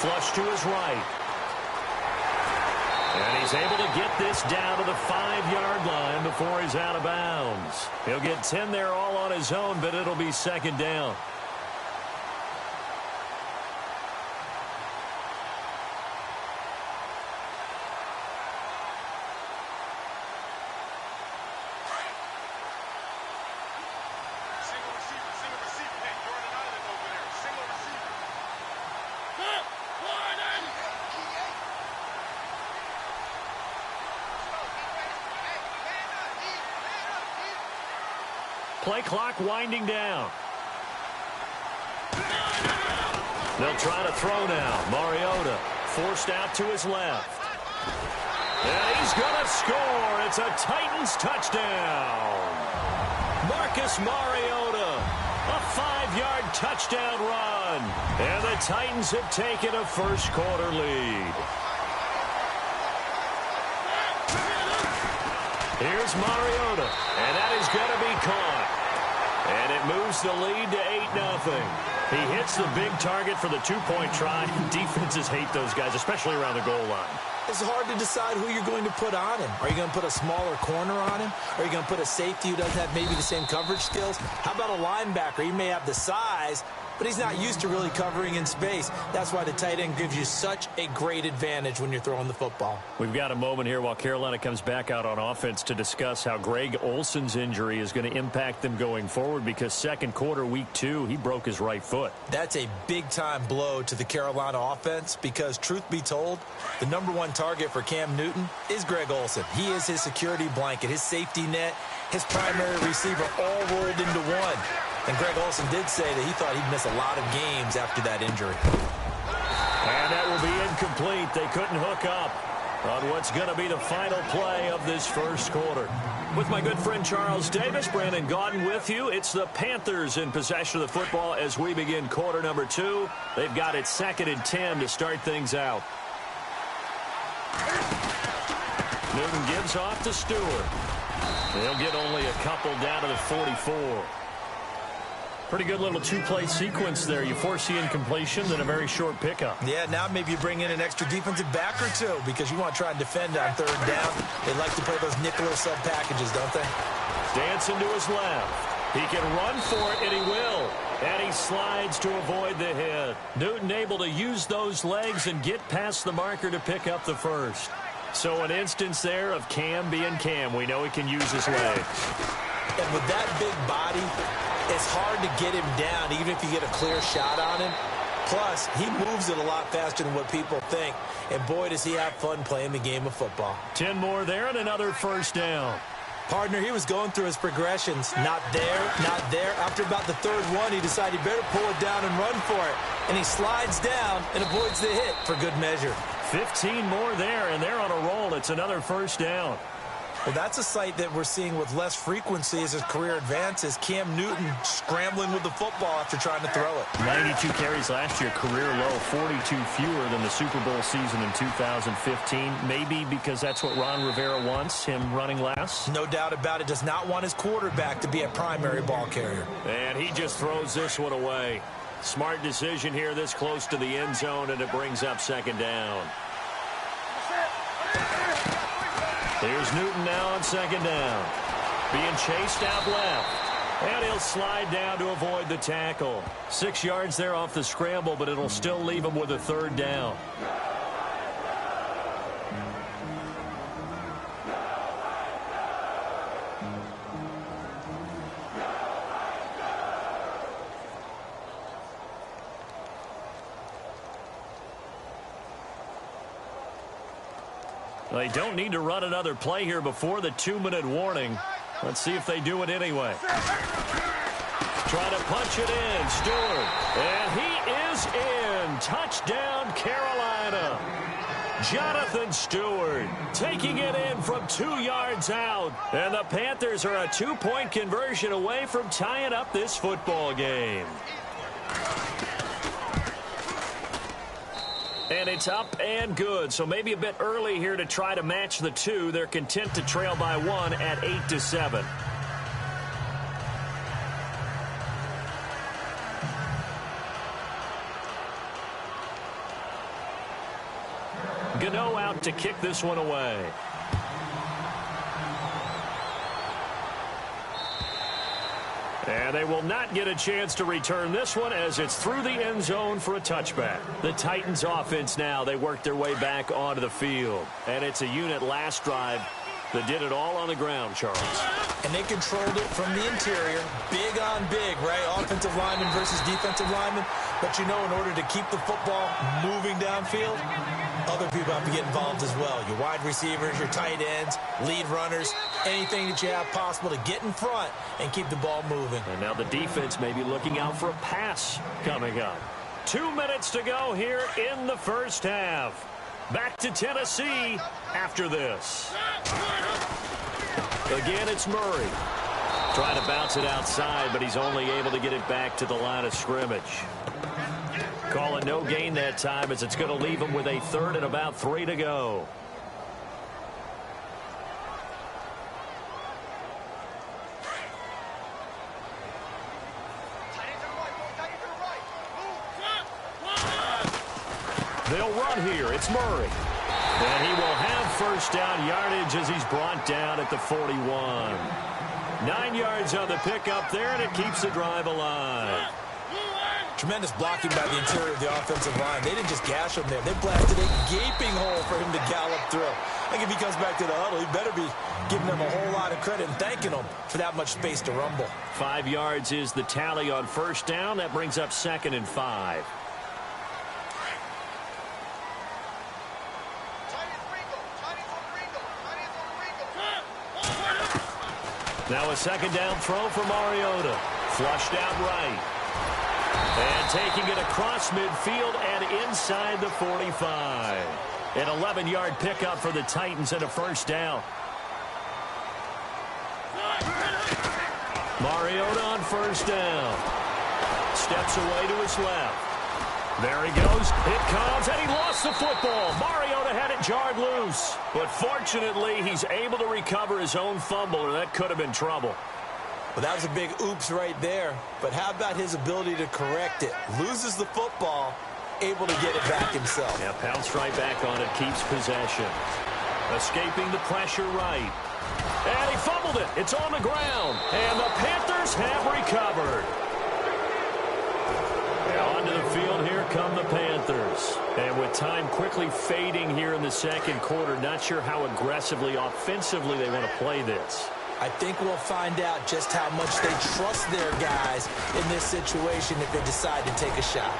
flush to his right. And he's able to get this down to the 5-yard line before he's out of bounds. He'll get 10 there all on his own, but it'll be second down. Play clock winding down. They'll try to throw now. Mariota forced out to his left. And he's going to score. It's a Titans touchdown. Marcus Mariota, a 5-yard touchdown run. And the Titans have taken a first-quarter lead. Here's Mariota, and that is going to be caught. And it moves the lead to 8-0. He hits the big target for the 2-point try. Defenses hate those guys, especially around the goal line. It's hard to decide who you're going to put on him. Are you going to put a smaller corner on him? Are you going to put a safety who doesn't have maybe the same coverage skills? How about a linebacker? He may have the size, but he's not used to really covering in space. That's why the tight end gives you such a great advantage when you're throwing the football. We've got a moment here while Carolina comes back out on offense to discuss how Greg Olsen's injury is going to impact them going forward, because second quarter, week 2, he broke his right foot. That's a big-time blow to the Carolina offense because, truth be told, the #1 target for Cam Newton is Greg Olsen. He is his security blanket, his safety net, his primary receiver, all rolled into one. And Greg Olsen did say that he thought he'd miss a lot of games after that injury. And that will be incomplete. They couldn't hook up on what's going to be the final play of this first quarter. With my good friend Charles Davis, Brandon Gaudin with you. It's the Panthers in possession of the football as we begin quarter number 2. They've got it 2nd and 10 to start things out. Newton gives off to Stewart. They'll get only a couple down to the 44. Pretty good little 2-play sequence there. You force the incompletion, then a very short pickup. Yeah, now maybe you bring in an extra defensive back or two because you want to try and defend on 3rd down. They like to play those nickel or sub packages, don't they? Dancing to his left. He can run for it, and he will. And he slides to avoid the hit. Newton able to use those legs and get past the marker to pick up the first. So an instance there of Cam being Cam. We know he can use his legs. And with that big body, it's hard to get him down, even if you get a clear shot on him. Plus, he moves it a lot faster than what people think. And boy, does he have fun playing the game of football. 10 more there and another first down. Partner, he was going through his progressions. Not there, not there. After about the 3rd one, he decided he better pull it down and run for it. And he slides down and avoids the hit for good measure. 15 more there, and they're on a roll. It's another first down. Well, that's a sight that we're seeing with less frequency as his career advances. Cam Newton scrambling with the football after trying to throw it. 92 carries last year, career low, 42 fewer than the Super Bowl season in 2015. Maybe because that's what Ron Rivera wants, him running less. No doubt about it. Does not want his quarterback to be a primary ball carrier. And he just throws this one away. Smart decision here this close to the end zone, and it brings up 2nd down. Here's Newton now on 2nd down. Being chased out left. And he'll slide down to avoid the tackle. 6 yards there off the scramble, but it'll still leave him with a 3rd down. They don't need to run another play here before the 2-minute warning. Let's see if they do it anyway. Try to punch it in, Stewart. And he is in. Touchdown, Carolina. Jonathan Stewart taking it in from 2 yards out. And the Panthers are a 2-point conversion away from tying up this football game. And it's up and good, so maybe a bit early here to try to match the 2. They're content to trail by 1 at 8-7. Gano out to kick this one away. And they will not get a chance to return this one as it's through the end zone for a touchback. The Titans offense now, they work their way back onto the field. And it's a unit last drive that did it all on the ground, Charles. And they controlled it from the interior, big on big, right? Offensive lineman versus defensive lineman. But you know, in order to keep the football moving downfield, other people have to get involved as well. Your wide receivers, your tight ends, lead runners, anything that you have possible to get in front and keep the ball moving. And now the defense may be looking out for a pass coming up. 2 minutes to go here in the first half. Back to Tennessee after this. Again, it's Murray. Trying to bounce it outside, but he's only able to get it back to the line of scrimmage. Call it no gain that time as it's going to leave him with a third and about 3 to go. They'll run here. It's Murray. And he will have first down yardage as he's brought down at the 41. 9 yards on the pickup there, and it keeps the drive alive. Tremendous blocking by the interior of the offensive line. They didn't just gash him there. They blasted a gaping hole for him to gallop through. I think if he comes back to the huddle, he better be giving them a whole lot of credit and thanking them for that much space to rumble. 5 yards is the tally on first down. That brings up 2nd and 5. Now a second down throw for Mariota. Flushed out right. And taking it across midfield and inside the 45. An 11-yard pickup for the Titans and a first down. Mariota on first down. Steps away to his left. There he goes. It comes, and he lost the football. Mariota had it jarred loose. But fortunately, he's able to recover his own fumble, or that could have been trouble. Well, that was a big oops right there. But how about his ability to correct it? Loses the football, able to get it back himself. Yeah, pounced right back on it, keeps possession. Escaping the pressure right. And he fumbled it. It's on the ground. And the Panthers have recovered. Onto the field, here come the Panthers. And with time quickly fading here in the second quarter, not sure how aggressively, offensively they want to play this. I think we'll find out just how much they trust their guys in this situation if they decide to take a shot.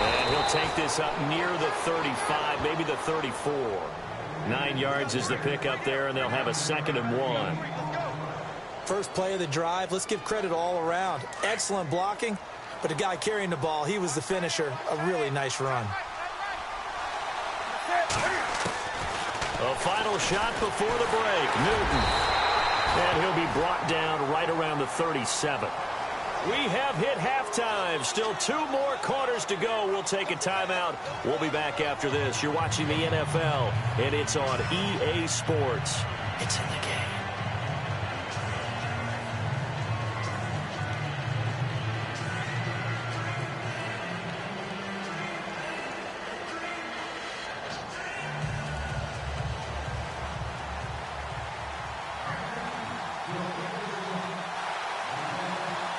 And he'll take this up near the 35, maybe the 34. 9 yards is the pickup there, and they'll have a 2nd and 1. First play of the drive, let's give credit all around. Excellent blocking. But the guy carrying the ball, he was the finisher. A really nice run. A final shot before the break. Newton. And he'll be brought down right around the 37. We have hit halftime. Still 2 more quarters to go. We'll take a timeout. We'll be back after this. You're watching the NFL, and it's on EA Sports. It's in the game.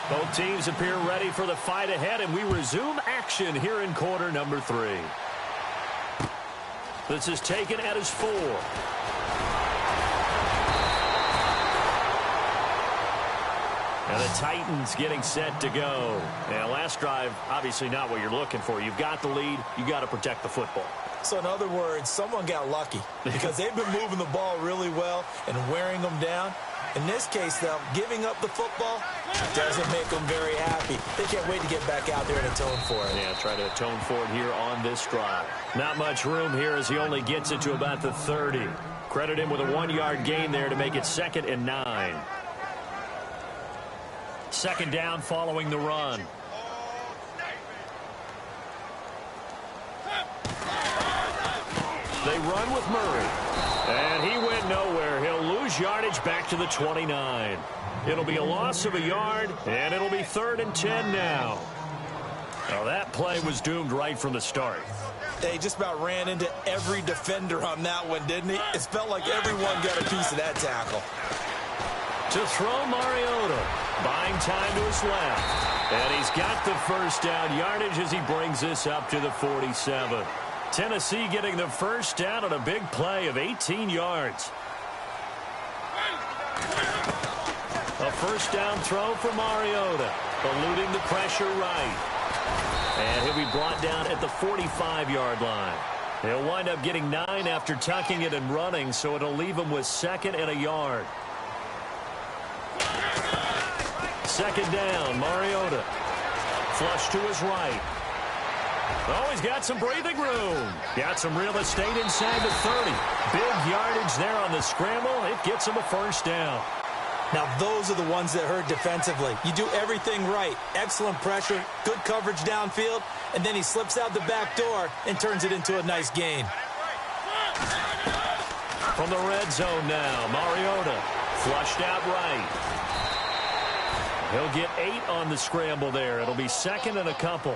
Both teams appear ready for the fight ahead, and we resume action here in quarter number 3. This is taken at his 4. And the Titans getting set to go. And last drive, obviously not what you're looking for. You've got the lead. You've got to protect the football. So in other words, someone got lucky because they've been moving the ball really well and wearing them down. In this case, though, giving up the football doesn't make them very happy. They can't wait to get back out there and atone for it. Yeah, try to atone for it here on this drive. Not much room here as he only gets it to about the 30. Credit him with a 1-yard gain there to make it 2nd and 9. 2nd down following the run. They run with Murray. And he went nowhere. He'll lose yardage back to the 29. It'll be a loss of a yard, and it'll be 3rd and 10 now. Now that play was doomed right from the start. They just about ran into every defender on that one, didn't he? It felt like everyone got a piece of that tackle. To throw, Mariota, buying time to his left. And he's got the first down yardage as he brings this up to the 47. Tennessee getting the first down on a big play of 18 yards. A first down throw for Mariota, eluding the pressure right. And he'll be brought down at the 45-yard line. He'll wind up getting 9 after tucking it and running, so it'll leave him with 2nd and a yard. Second down, Mariota. Flush to his right. Oh, he's got some breathing room. Got some real estate inside the 30. Big yardage there on the scramble. It gets him a first down. Now, those are the ones that hurt defensively. You do everything right. Excellent pressure, good coverage downfield, and then he slips out the back door and turns it into a nice gain. From the red zone now, Mariota flushed out right. He'll get 8 on the scramble there. It'll be 2nd and a couple.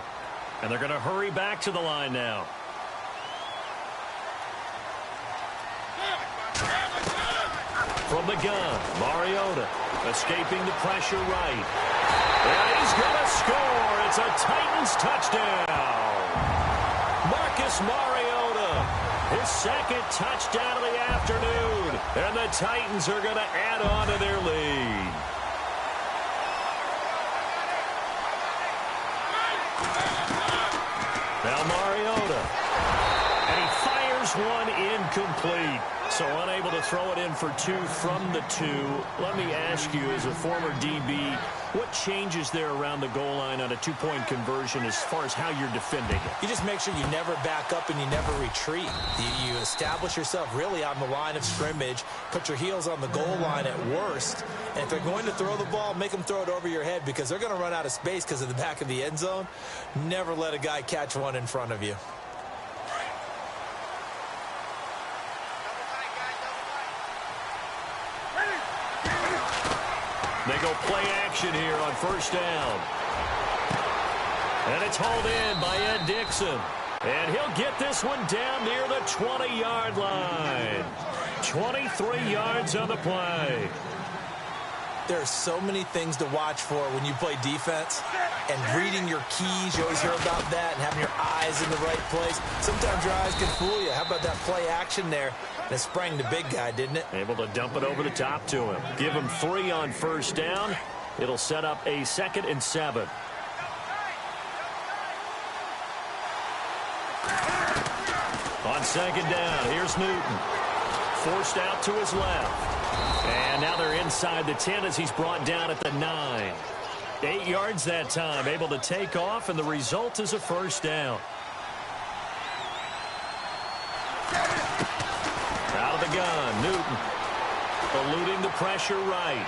And they're going to hurry back to the line now. From the gun, Mariota escaping the pressure right. And he's going to score. It's a Titans touchdown. Marcus Mariota, his 2nd touchdown of the afternoon. And the Titans are going to add on to their lead. Now Mariota, and he fires one incomplete. So unable to throw it in for 2 from the 2. Let me ask you, as a former DB, what changes there around the goal line on a 2-point conversion as far as how you're defending it? You just make sure you never back up and you never retreat. You establish yourself really on the line of scrimmage, put your heels on the goal line at worst, and if they're going to throw the ball, make them throw it over your head because they're going to run out of space because of the back of the end zone. Never let a guy catch one in front of you. They go play action here on first down. And it's hauled in by Ed Dickson. And he'll get this one down near the 20-yard line. 23 yards on the play. There are so many things to watch for when you play defense. And reading your keys, you always hear about that, and having your eyes in the right place. Sometimes your eyes can fool you. How about that play action there? That sprang the big guy, didn't it? Able to dump it over the top to him. Give him 3 on first down. It'll set up a 2nd and 7. On 2nd down, here's Newton. Forced out to his left. And now they're inside the 10 as he's brought down at the 9. 8 yards that time, able to take off, and the result is a first down. Out of the gun, Newton. Eluding the pressure right.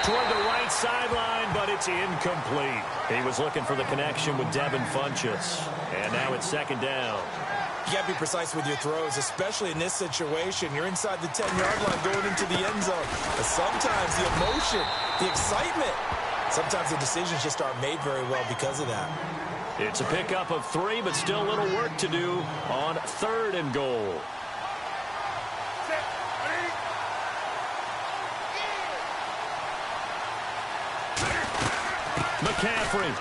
Toward the right sideline, but it's incomplete. He was looking for the connection with Devin Funchess. And now it's 2nd down. You got to be precise with your throws, especially in this situation. You're inside the 10-yard line going into the end zone. But sometimes the emotion, the excitement, sometimes the decisions just aren't made very well because of that. It's a pickup of 3, but still a little work to do on 3rd and goal. McCaffrey.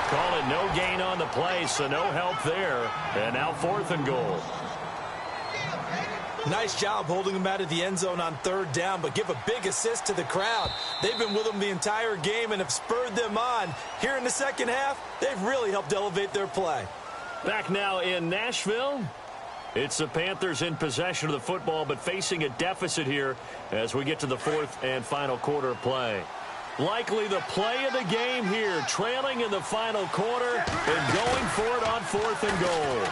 Call it no gain on the play, so no help there. And now 4th and goal. Nice job holding him out of the end zone on 3rd down, but give a big assist to the crowd. They've been with him the entire game and have spurred them on. Here in the second half, they've really helped elevate their play. Back now in Nashville. It's the Panthers in possession of the football, but facing a deficit here as we get to the 4th and final quarter of play. Likely the play of the game here, trailing in the final quarter and going for it on 4th and goal.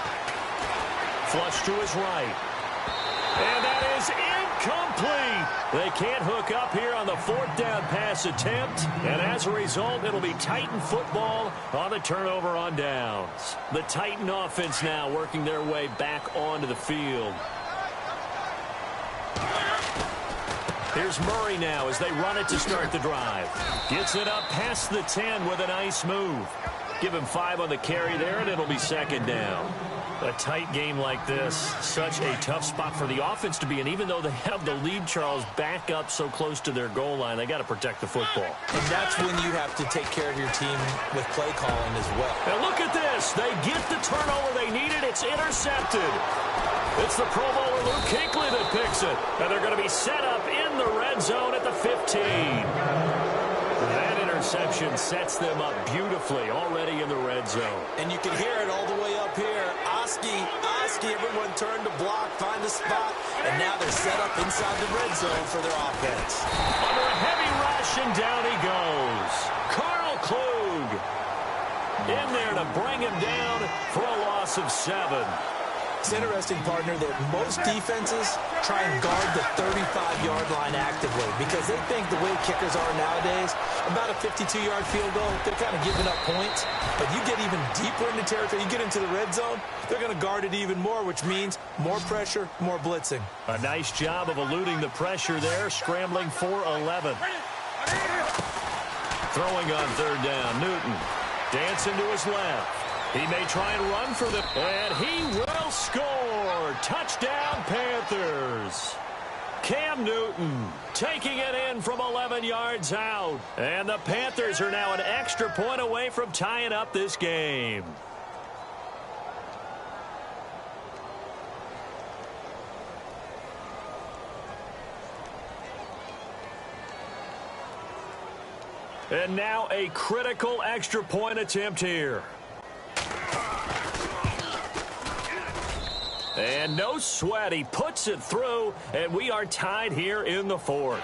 Flush to his right. And that is incomplete. They can't hook up here on the 4th down pass attempt. And as a result, it'll be Titan football on the turnover on downs. The Titan offense now working their way back onto the field. Here's Murray now as they run it to start the drive. Gets it up past the 10 with a nice move. Give him 5 on the carry there, and it'll be second down. A tight game like this, such a tough spot for the offense to be in. Even though they have the lead, Charles, back up so close to their goal line, they got to protect the football. And that's when you have to take care of your team with play calling as well. And look at this. They get the turnover they needed. It's intercepted. It's the Pro Bowler Luke Kuechly that picks it. And they're going to be set up in the red zone at the 15. That interception sets them up beautifully already in the red zone. And you can hear it all the way up here. Oski, everyone turned to block, find a spot, and now they're set up inside the red zone for their offense. Under a heavy rush, and down he goes. Carl Klug in there to bring him down for a loss of 7. It's interesting, partner, that most defenses try and guard the 35-yard line actively because they think the way kickers are nowadays, about a 52-yard field goal, they're kind of giving up points. But you get even deeper into territory, you get into the red zone, they're going to guard it even more, which means more pressure, more blitzing. A nice job of eluding the pressure there, scrambling for 11. Throwing on third down, Newton dancing to his left. He may try and run for them, and he will score. Touchdown, Panthers. Cam Newton taking it in from 11 yards out. And the Panthers are now an extra point away from tying up this game. And now a critical extra point attempt here. And no sweat, he puts it through, and we are tied here in the 4th.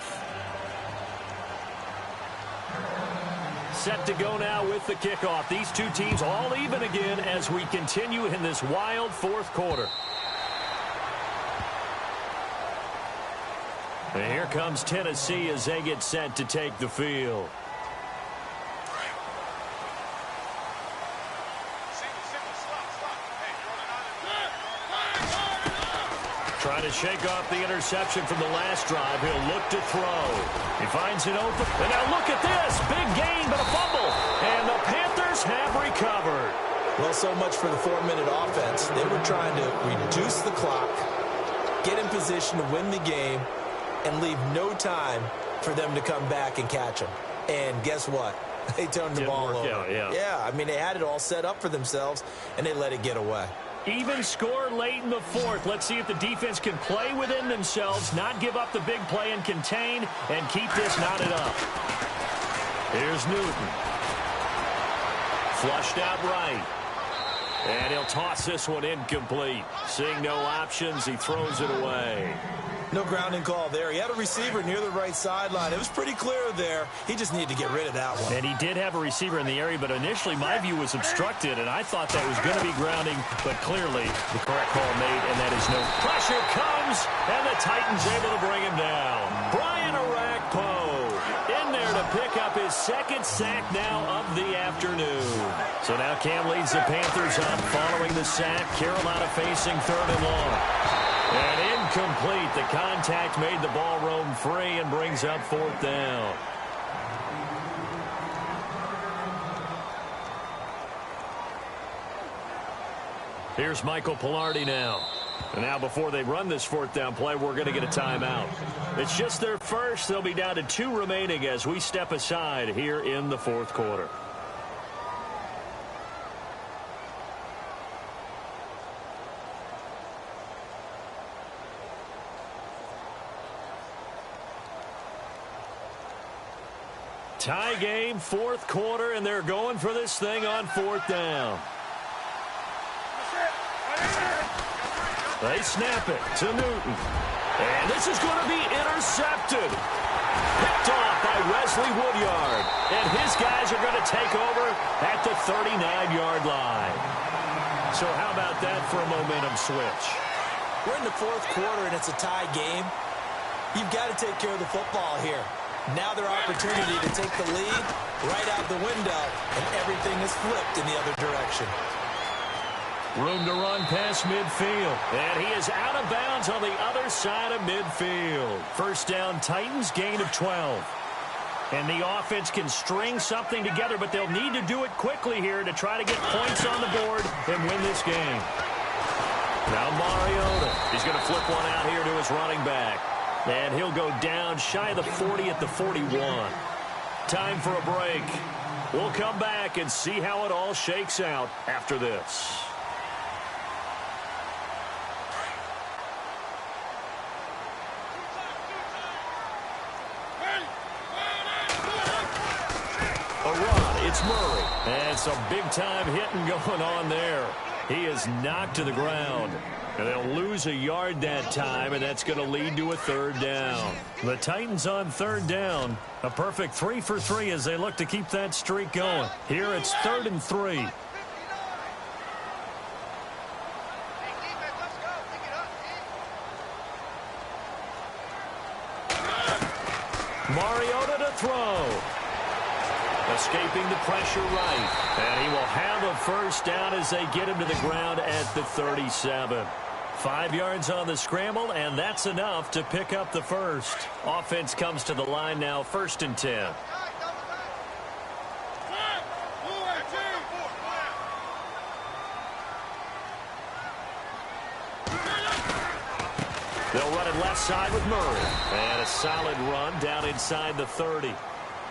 Set to go now with the kickoff. These two teams all even again as we continue in this wild 4th quarter. And here comes Tennessee as they get set to take the field. Trying to shake off the interception from the last drive. He'll look to throw. He finds it open. And now look at this. Big gain, but a fumble. And the Panthers have recovered. Well, so much for the 4-minute offense. They were trying to reduce the clock, get in position to win the game, and leave no time for them to come back and catch them. And guess what? They turned the ball over. Yeah, I mean, they had it all set up for themselves, and they let it get away. Even score late in the 4th. Let's see if the defense can play within themselves, not give up the big play and contain, and keep this knotted up. Here's Newton. Flushed out right. And he'll toss this one incomplete. Seeing no options, he throws it away. No grounding call there. He had a receiver near the right sideline. It was pretty clear there. He just needed to get rid of that one. And he did have a receiver in the area, but initially my view was obstructed, and I thought that was going to be grounding, but clearly the correct call made, and that is no. Pressure comes, and the Titans able to bring him down. Brian Orakpo in there to pick up his 2nd sack now of the afternoon. So now Cam leads the Panthers up following the sack. Carolina facing 3rd and long. And incomplete. The contact made the ball roam free and brings up 4th down. Here's Michael Palardy now. And now before they run this 4th down play, we're going to get a timeout. It's just their first. They'll be down to 2 remaining as we step aside here in the 4th quarter. Tie game, 4th quarter, and they're going for this thing on 4th down. They snap it to Newton. And this is going to be intercepted. Picked off by Wesley Woodyard. And his guys are going to take over at the 39-yard line. So how about that for a momentum switch? We're in the 4th quarter, and it's a tie game. You've got to take care of the football here. Now their opportunity to take the lead right out the window, and everything is flipped in the other direction. Room to run past midfield. And he is out of bounds on the other side of midfield. First down, Titans, gain of 12. And the offense can string something together, but they'll need to do it quickly here to try to get points on the board and win this game. Now Mariota. He's going to flip one out here to his running back. And he'll go down shy of the 40 at the 41. Time for a break. We'll come back and see how it all shakes out after this. It's Murray. And some big-time hitting going on there. He is knocked to the ground. And they'll lose a yard that time, and that's going to lead to a third down. The Titans on third down. A perfect 3 for 3 as they look to keep that streak going. Here it's 3rd and 3. Mariota to throw. Escaping the pressure right. And he will have a first down as they get him to the ground at the 37. 5 yards on the scramble, and that's enough to pick up the first. Offense comes to the line now, 1st and 10. They'll run it left side with Murray. And a solid run down inside the 30.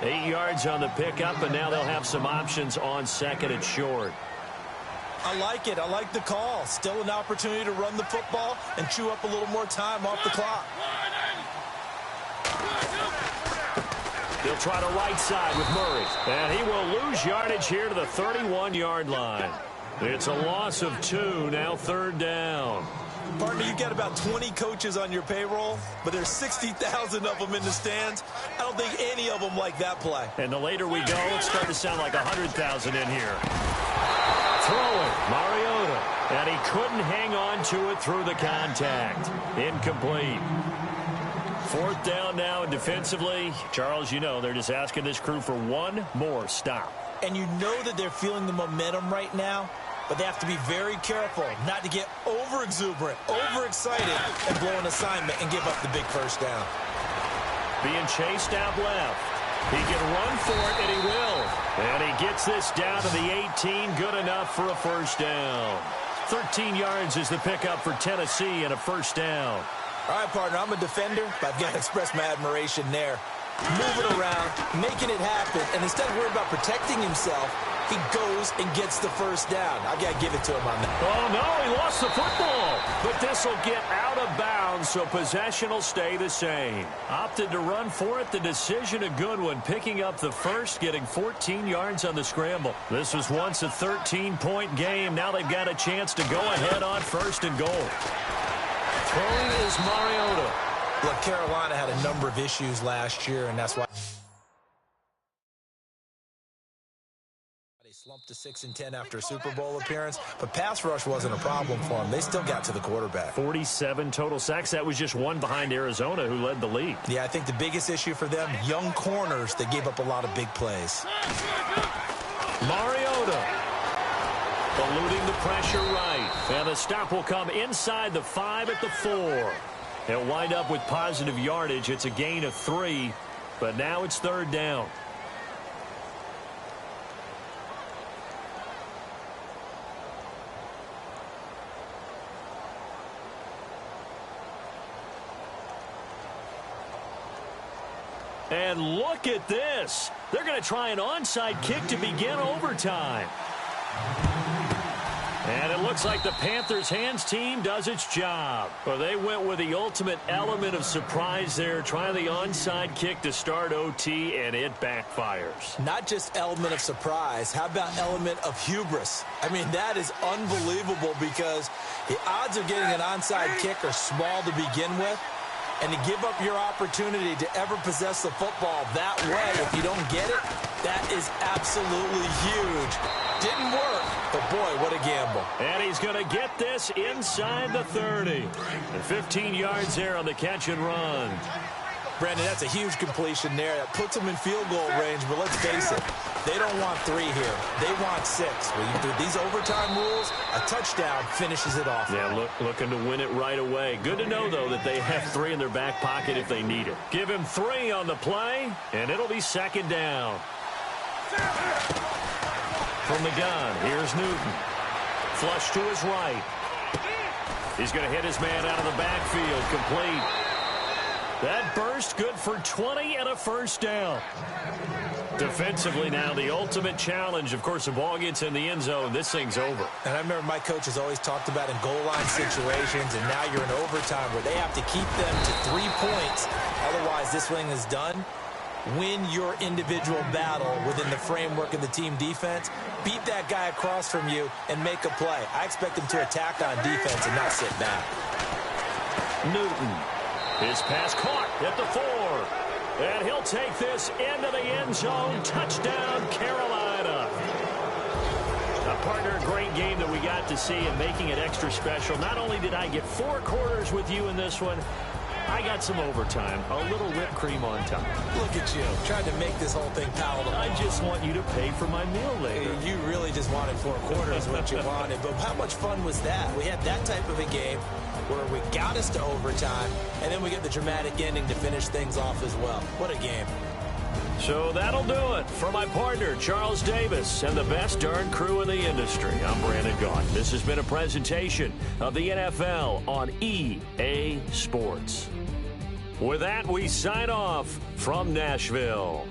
8 yards on the pickup, and now they'll have some options on 2nd and short. I like it. I like the call. Still an opportunity to run the football and chew up a little more time off the clock. They'll try the right side with Murray. And he will lose yardage here to the 31-yard line. It's a loss of 2, now 3rd down. Partner, you've got about 20 coaches on your payroll, but there's 60,000 of them in the stands. I don't think any of them like that play. And the later we go, it's starting to sound like 100,000 in here. Throwing, Mariota. And he couldn't hang on to it through the contact. Incomplete. 4th down now, and defensively, Charles, you know, they're just asking this crew for one more stop. And you know that they're feeling the momentum right now, but they have to be very careful not to get over-exuberant, overexcited, and blow an assignment and give up the big first down. Being chased out left. He can run for it, and he will. And he gets this down to the 18, good enough for a first down. 13 yards is the pickup for Tennessee and a first down. All right, partner, I'm a defender, but I've got to express my admiration there. Moving around, making it happen, and instead of worrying about protecting himself, he goes and gets the first down. I've got to give it to him on that. Oh, no, he lost the football. But this will get out of bounds, so possession will stay the same. Opted to run for it. The decision a good one, picking up the first, getting 14 yards on the scramble. This was once a 13-point game. Now they've got a chance to go ahead on 1st and goal. Throwing is Mariota. Look, Carolina had a number of issues last year, and that's why they slumped to 6-10 after a Super Bowl appearance, but pass rush wasn't a problem for them. They still got to the quarterback. 47 total sacks. That was just one behind Arizona, who led the league. Yeah, I think the biggest issue for them, young corners that gave up a lot of big plays. Mariota eluding the pressure right. And the stop will come inside the 5 at the 4. He'll wind up with positive yardage. It's a gain of 3, but now it's 3rd down. And look at this. They're going to try an onside kick to begin overtime. And it looks like the Panthers' hands team does its job. Well, they went with the ultimate element of surprise there, trying the onside kick to start OT, and it backfires. Not just element of surprise. How about element of hubris? I mean, that is unbelievable because the odds of getting an onside kick are small to begin with. And to give up your opportunity to ever possess the football that way, if you don't get it, that is absolutely huge. Didn't work, but boy, what a gamble. And he's going to get this inside the 30. And 15 yards there on the catch and run. Brandon, that's a huge completion there. That puts them in field goal range, but let's face it, they don't want 3 here. They want 6. Well, through these overtime rules, a touchdown finishes it off. Yeah, looking to win it right away. Good to know, though, that they have 3 in their back pocket if they need it. Give him 3 on the play, and it'll be 2nd down. From the gun, here's Newton. Flush to his right. He's going to hit his man out of the backfield, complete. That burst good for 20 and a 1st down. Defensively now, the ultimate challenge. Of course, the ball gets in the end zone. This thing's over. And I remember my coaches always talked about in goal line situations, and now you're in overtime where they have to keep them to 3 points. Otherwise, this thing is done. Win your individual battle within the framework of the team defense. Beat that guy across from you and make a play. I expect them to attack on defense and not sit back. Newton. His pass caught at the 4. And he'll take this into the end zone. Touchdown, Carolina. Partner, a great game that we got to see and making it extra special. Not only did I get 4 quarters with you in this one, I got some overtime, a little whipped cream on top. Look at you, trying to make this whole thing palatable. I just want you to pay for my meal later. You really just wanted 4 quarters, what you wanted. But how much fun was that? We had that type of a game where we got us to overtime, and then we get the dramatic ending to finish things off as well. What a game. So that'll do it for my partner, Charles Davis, and the best darn crew in the industry. I'm Brandon Gaudin. This has been a presentation of the NFL on EA Sports. With that, we sign off from Nashville.